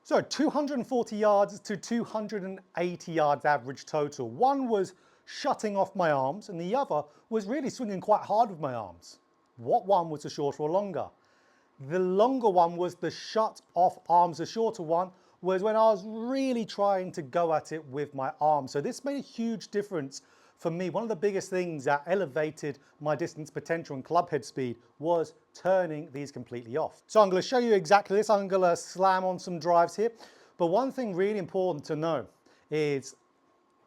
So 240 yards to 280 yards average total. One was shutting off my arms and the other was really swinging quite hard with my arms. What one was the shorter or longer? The longer one was the shut off arms. The shorter one was when I was really trying to go at it with my arms. So this made a huge difference for me. One of the biggest things that elevated my distance potential and club head speed was turning these completely off. So I'm going to show you exactly this. I'm going to slam on some drives here. But one thing really important to know is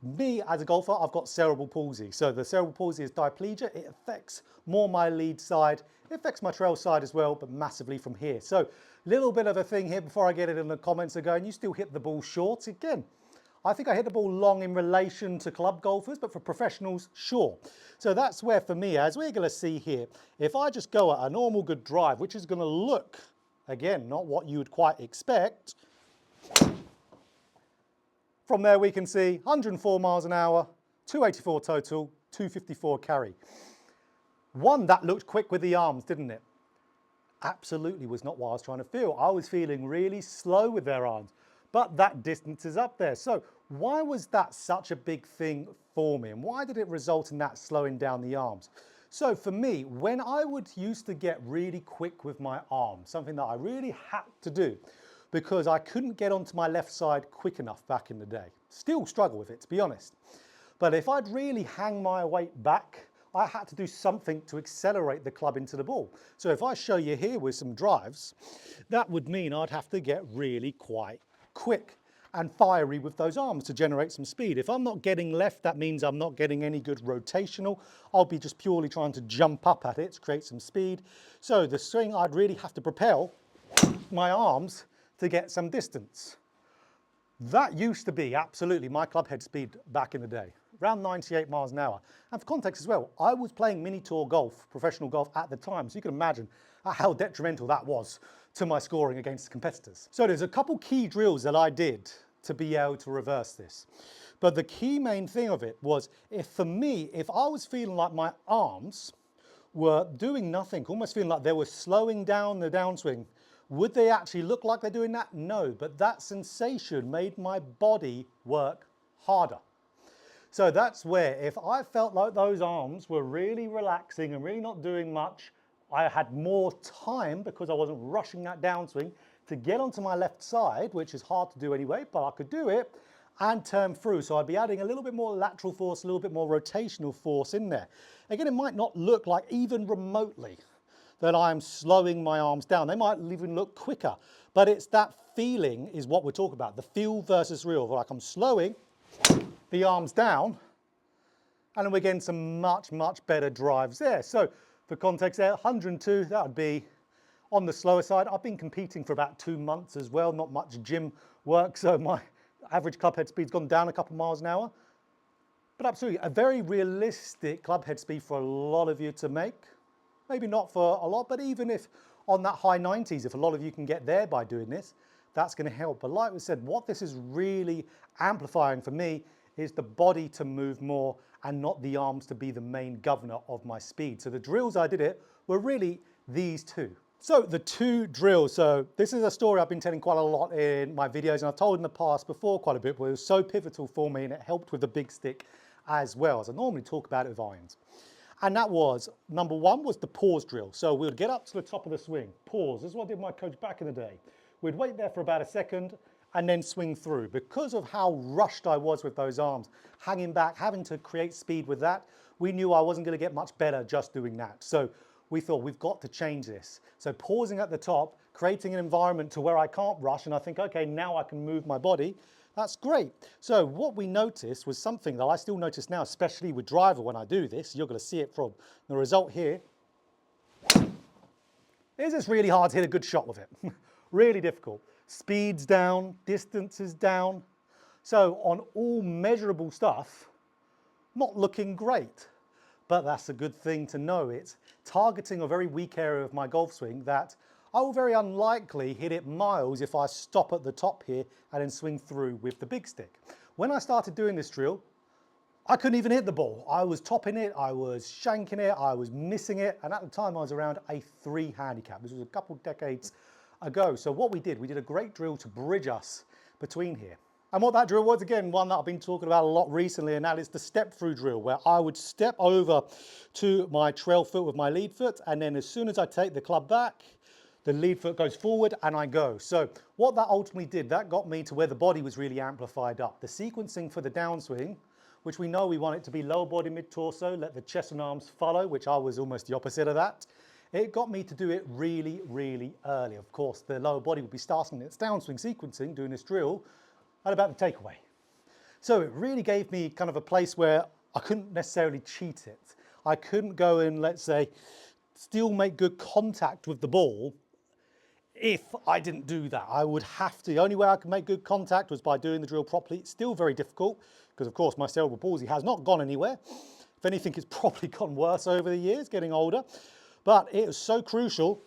me as a golfer, I've got cerebral palsy. So the cerebral palsy is diplegia. It affects more my lead side. It affects my trail side as well, but massively from here. So little bit of a thing here before I get it in the comments are going, you still hit the ball short. Again, I think I hit the ball long in relation to club golfers, but for professionals, sure. So that's where for me, as we're going to see here, if I just go at a normal good drive, which is going to look, again, not what you would quite expect. From there we can see 104 miles an hour, 284 total, 254 carry. One, that looked quick with the arms, didn't it? Absolutely was not what I was trying to feel. I was feeling really slow with their arms, but that distance is up there. So why was that such a big thing for me? And why did it result in that slowing down the arms? So for me, when I would used to get really quick with my arms, something that I really had to do, because I couldn't get onto my left side quick enough back in the day. Still struggle with it, to be honest. But if I'd really hang my weight back, I had to do something to accelerate the club into the ball. So if I show you here with some drives, that would mean I'd have to get really quite quick and fiery with those arms to generate some speed. If I'm not getting left, that means I'm not getting any good rotational. I'll be just purely trying to jump up at it to create some speed. So the swing, I'd really have to propel my arms to get some distance. That used to be absolutely my club head speed back in the day, around 98 miles an hour. And for context as well, I was playing mini tour golf, professional golf at the time, so you can imagine how detrimental that was to my scoring against the competitors. So there's a couple key drills that I did to be able to reverse this. But the key main thing of it was, for me, if I was feeling like my arms were doing nothing, almost feeling like they were slowing down the downswing, would they actually look like they're doing that? No, but that sensation made my body work harder. So that's where, if I felt like those arms were really relaxing and really not doing much, I had more time because I wasn't rushing that downswing to get onto my left side, which is hard to do anyway, but I could do it and turn through. So I'd be adding a little bit more lateral force, a little bit more rotational force in there. Again, it might not look like even remotely that I'm slowing my arms down. They might even look quicker, but it's that feeling is what we're talking about. The feel versus real, like I'm slowing the arms down and then we're getting some much, much better drives there. So for context there, 102, that would be on the slower side. I've been competing for about 2 months as well, not much gym work, so my average club head speed's gone down a couple miles an hour. But absolutely, a very realistic club head speed for a lot of you to make. Maybe not for a lot, but even if on that high 90s, if a lot of you can get there by doing this, that's going to help. But like we said, what this is really amplifying for me is the body to move more and not the arms to be the main governor of my speed. So the drills I did it were really these two. So the two drills, so this is a story I've been telling quite a lot in my videos and I've told in the past before quite a bit, but it was so pivotal for me and it helped with the big stick as well, as I normally talk about it with irons. And that was, number one was the pause drill. So we would get up to the top of the swing, pause. This is what I did with my coach back in the day. We'd wait there for about a second and then swing through. Because of how rushed I was with those arms, hanging back, having to create speed with that, we knew I wasn't going to get much better just doing that. So we thought we've got to change this. So pausing at the top, creating an environment to where I can't rush and I think, okay, now I can move my body. That's great. So what we noticed was something that I still notice now, especially with driver when I do this. You're going to see it from the result here. It's just really hard to hit a good shot with it. Really difficult. Speed's down, distance is down. So on all measurable stuff, not looking great. But that's a good thing to know. It's targeting a very weak area of my golf swing that I will very unlikely hit it miles if I stop at the top here and then swing through with the big stick. When I started doing this drill, I couldn't even hit the ball. I was topping it, I was shanking it, I was missing it, and at the time I was around a 3 handicap. This was a couple decades a go. So what we did a great drill to bridge us between here. And what that drill was, again, one that I've been talking about a lot recently, and that is the step through drill, where I would step over to my trail foot with my lead foot, and then as soon as I take the club back, the lead foot goes forward and I go. So what that ultimately did, that got me to where the body was really amplified up. The sequencing for the downswing, which we know we want it to be lower body, mid-torso, let the chest and arms follow, which I was almost the opposite of that. It got me to do it really, really early. Of course, the lower body would be starting its downswing sequencing, doing this drill, at about the takeaway. So it really gave me kind of a place where I couldn't necessarily cheat it. I couldn't go and, let's say, still make good contact with the ball if I didn't do that. I would have to, the only way I could make good contact was by doing the drill properly. It's still very difficult because, of course, my cerebral palsy has not gone anywhere. If anything, it's probably gotten worse over the years, getting older. But it was so crucial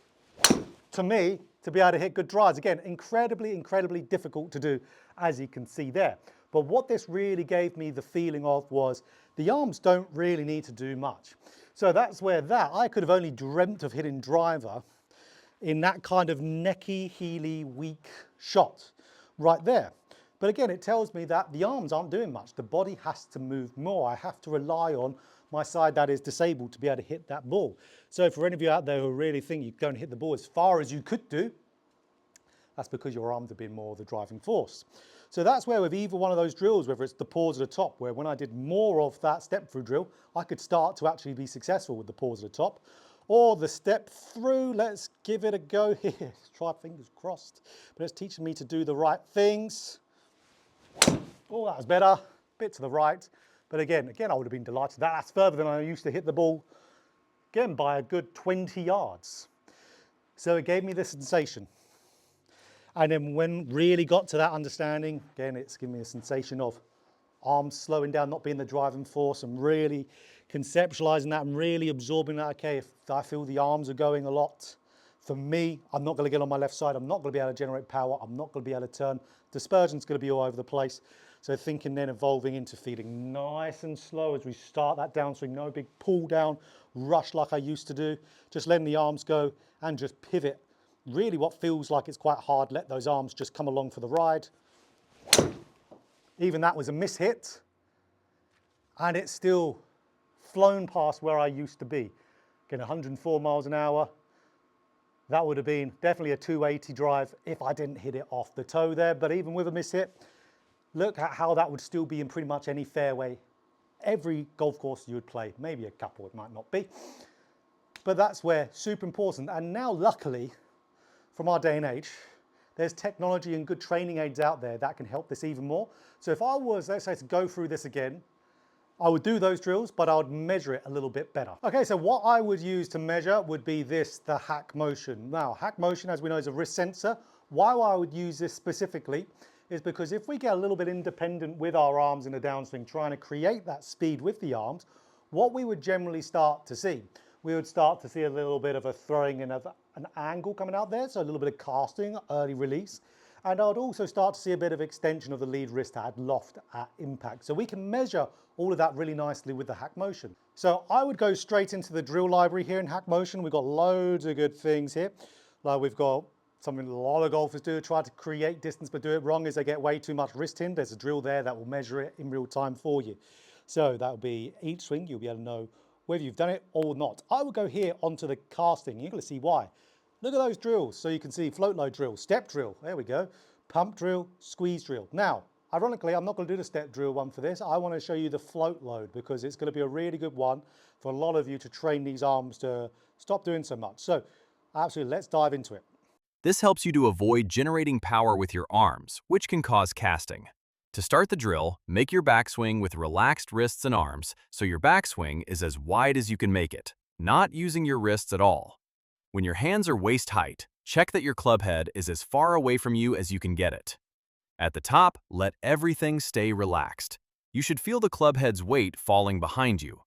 to me to be able to hit good drives. Again, incredibly, incredibly difficult to do, as you can see there. But what this really gave me the feeling of was the arms don't really need to do much. So that's where I could have only dreamt of hitting driver in that kind of necky, heely, weak shot right there. But again, it tells me that the arms aren't doing much. The body has to move more. I have to rely on my side that is disabled to be able to hit that ball. So for any of you out there who really think you don't hit the ball as far as you could do, that's because your arms have been more the driving force. So that's where with either one of those drills, whether it's the pause at the top, where when I did more of that step through drill, I could start to actually be successful with the pause at the top, or the step through, let's give it a go here. Try, fingers crossed, but it's teaching me to do the right things. Oh, that was better, bit to the right. But again, I would have been delighted. That's further than I used to hit the ball, again, by a good 20 yards. So it gave me the sensation. And then when really got to that understanding, again, it's given me a sensation of arms slowing down, not being the driving force, and really conceptualizing that and really absorbing that. Okay, if I feel the arms are going a lot, for me, I'm not going to get on my left side. I'm not going to be able to generate power. I'm not going to be able to turn. Dispersion's going to be all over the place. So thinking then evolving into feeling nice and slow as we start that downswing, no big pull down, rush like I used to do, just letting the arms go and just pivot. Really what feels like it's quite hard, let those arms just come along for the ride. Even that was a mishit, and it's still flown past where I used to be. Again, 104 miles an hour. That would have been definitely a 280 drive if I didn't hit it off the toe there. But even with a mishit, look at how that would still be in pretty much any fairway. Every golf course you would play, maybe a couple it might not be. But that's where super important. And now luckily, from our day and age, there's technology and good training aids out there that can help this even more. So if I was, let's say, to go through this again, I would do those drills, but I would measure it a little bit better. Okay, so what I would use to measure would be this, the hack motion. Now, hack motion, as we know, is a wrist sensor. Why I would use this specifically is because if we get a little bit independent with our arms in the downswing, trying to create that speed with the arms, what we would generally start to see, we would start to see a little bit of a throwing in of an angle coming out there, so a little bit of casting, early release. And I would also start to see a bit of extension of the lead wrist at loft at impact. So we can measure all of that really nicely with the hack motion. So I would go straight into the drill library here in hack motion. We've got loads of good things here. Like we've got something a lot of golfers do, try to create distance but do it wrong, is they get way too much wrist hind. There's a drill there that will measure it in real time for you. So that will be each swing, you'll be able to know whether you've done it or not. I would go here onto the casting. You're going to see why. Look at those drills. So you can see float load drill, step drill, there we go, pump drill, squeeze drill. Now, ironically, I'm not going to do the step drill one for this. I want to show you the float load because it's going to be a really good one for a lot of you to train these arms to stop doing so much. So absolutely, let's dive into it. This helps you to avoid generating power with your arms, which can cause casting. To start the drill, make your backswing with relaxed wrists and arms so your backswing is as wide as you can make it, not using your wrists at all. When your hands are waist height, check that your club head is as far away from you as you can get it. At the top, let everything stay relaxed. You should feel the club head's weight falling behind you.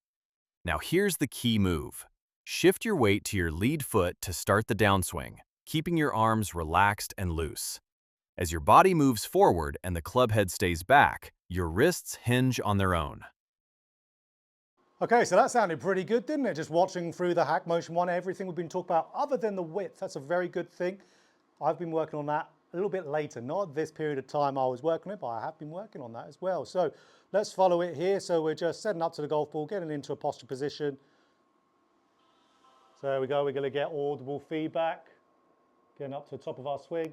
Now here's the key move. Shift your weight to your lead foot to start the downswing, keeping your arms relaxed and loose. As your body moves forward and the club head stays back, your wrists hinge on their own. Okay, so that sounded pretty good, didn't it? Just watching through the hack motion one, everything we've been talking about other than the width, that's a very good thing. I've been working on that a little bit later, not this period of time I was working on it, but I have been working on that as well. So let's follow it here. So we're just setting up to the golf ball, getting into a posture position. So there we go, we're going to get audible feedback, getting up to the top of our swing.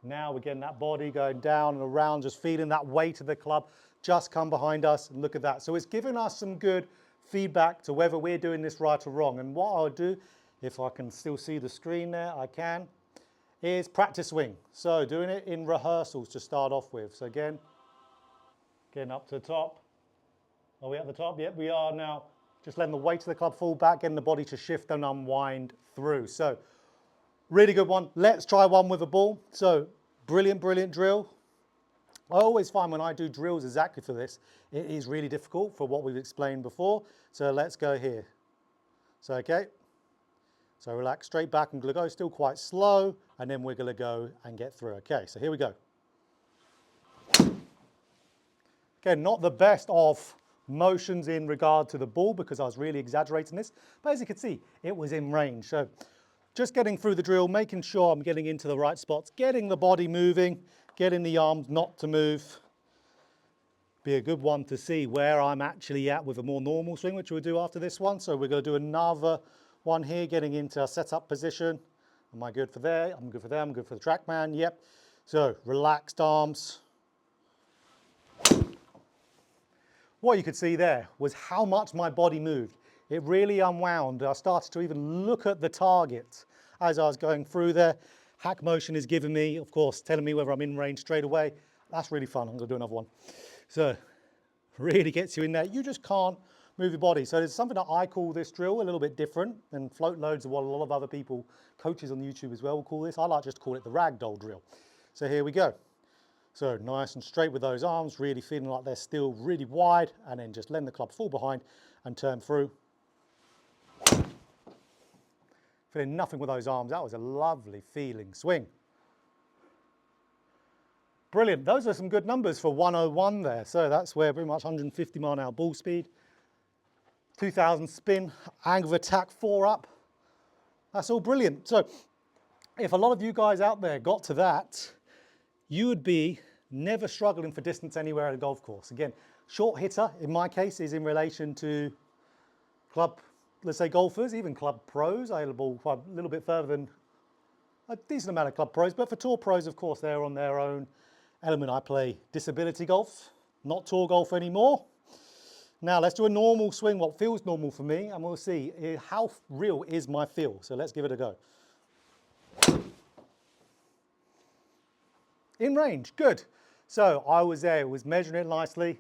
Now we're getting that body going down and around, just feeling that weight of the club just come behind us, and look at that. So it's giving us some good feedback to whether we're doing this right or wrong. And what I'll do, if I can still see the screen there, I can, is practice swing. So doing it in rehearsals to start off with. So again, getting up to the top. Are we at the top? Yep, we are now. Just letting the weight of the club fall back, getting the body to shift and unwind through. So really good one. Let's try one with a ball. So brilliant, brilliant drill. I always find when I do drills exactly for this, it is really difficult for what we've explained before. So let's go here. So, okay. So relax straight back. I'm going to go still quite slow, and then we're going to go and get through. Okay, so here we go. Again, not the best of motions in regard to the ball because I was really exaggerating this, but as you can see, it was in range. So just getting through the drill, making sure I'm getting into the right spots, getting the body moving, getting the arms not to move. Be a good one to see where I'm actually at with a more normal swing, which we'll do after this one. So we're going to do another one here, getting into a setup position. Am I good for there? I'm good for there. I'm good for the TrackMan. Yep. So relaxed arms. What you could see there was how much my body moved. It really unwound. I started to even look at the target as I was going through there. Hack motion is giving me, of course, telling me whether I'm in range straight away. That's really fun. I'm going to do another one. So really gets you in there. You just can't move your body. So there's something that I call this drill a little bit different, and float loads of what a lot of other people, coaches on YouTube as well, will call this. I like just to call it the ragdoll drill. So here we go. So nice and straight with those arms, really feeling like they're still really wide, and then just letting the club fall behind and turn through. Feeling nothing with those arms. That was a lovely feeling swing. Brilliant. Those are some good numbers for 101 there. So that's where pretty much 150 mile an hour ball speed, 2000 spin, angle of attack 4 up. That's all brilliant. So if a lot of you guys out there got to that, you would be never struggling for distance anywhere at a golf course. Again, short hitter, in my case, is in relation to club, let's say golfers, even club pros. I hit the ball quite a little bit further than a decent amount of club pros, but for tour pros, of course, they're on their own element. I play disability golf, not tour golf anymore. Now let's do a normal swing, what feels normal for me, and we'll see how real is my feel. So let's give it a go. In range, good. So I was there, was measuring it nicely.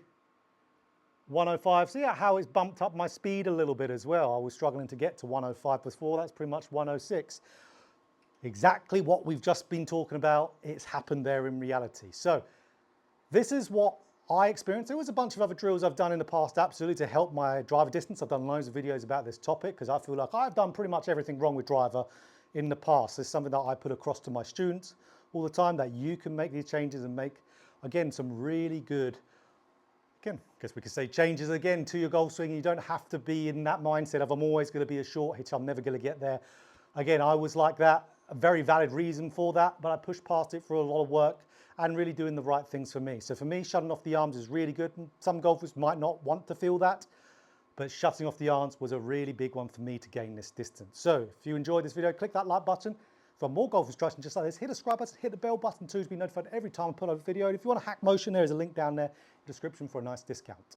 105, see how it's bumped up my speed a little bit as well. I was struggling to get to 105 before, that's pretty much 106. Exactly what we've just been talking about, it's happened there in reality. So this is what I experienced. There was a bunch of other drills I've done in the past, absolutely, to help my driver distance. I've done loads of videos about this topic because I feel like I've done pretty much everything wrong with driver in the past. It's something that I put across to my students all the time, that you can make these changes and make, again, some really good, again, I guess we could say changes again to your golf swing. You don't have to be in that mindset of I'm always going to be a short hitter, I'm never going to get there. Again, I was like that, a very valid reason for that, but I pushed past it for a lot of work and really doing the right things for me. So for me, shutting off the arms is really good. Some golfers might not want to feel that, but shutting off the arms was a really big one for me to gain this distance. So if you enjoyed this video, click that like button. For more golf instruction just like this, hit the subscribe button, hit the bell button too to be notified every time I put out a video. And if you want a hack motion, there is a link down there in the description for a nice discount.